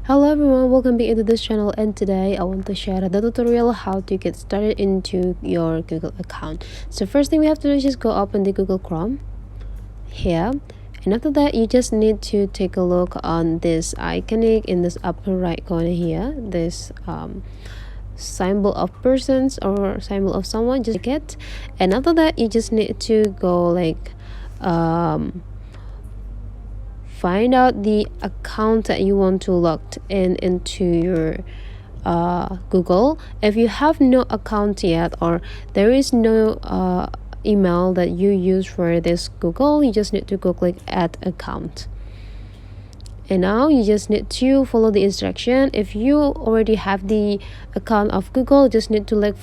Hello everyone, welcome back into this channel, and today I want to share the tutorial how to get started into your Google account. So first thing we have to do is just go open the Google Chrome here, and after that you just need to take a look on this iconic in this upper right corner here, this symbol of persons or symbol of someone, just click it. And after that you just need to go like find out the account that you want to log in into your Google. If you have no account yet, or there is no email that you use for this Google, you just need to go click add account. And now you just need to follow the instruction. If you already have the account of Google, just need to like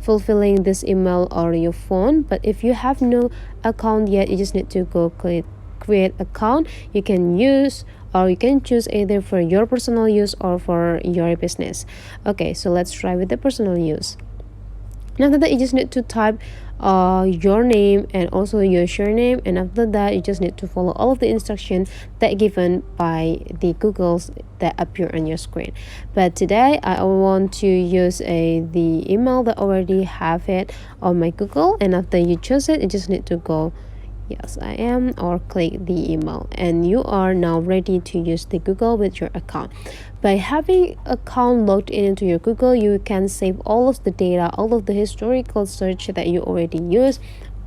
fulfilling this email or your phone. But if you have no account yet, you just need to go click create account. You can use, or you can choose either for your personal use or for your business. Okay, so let's try with the personal use. And after that you just need to type your name and also your surname, and after that you just need to follow all of the instructions that given by the Googles that appear on your screen. But today I want to use the email that already have it on my Google, and after you choose it, you just need to go yes I am, or click the email, and you are now ready to use the Google with your account. By having account logged into your Google, you can save all of the data, all of the historical search that you already use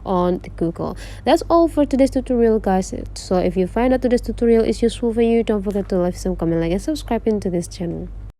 on the Google. That's all for today's tutorial, guys. So if you find that today's tutorial is useful for you, don't forget to leave some comment, like, and subscribe into this channel.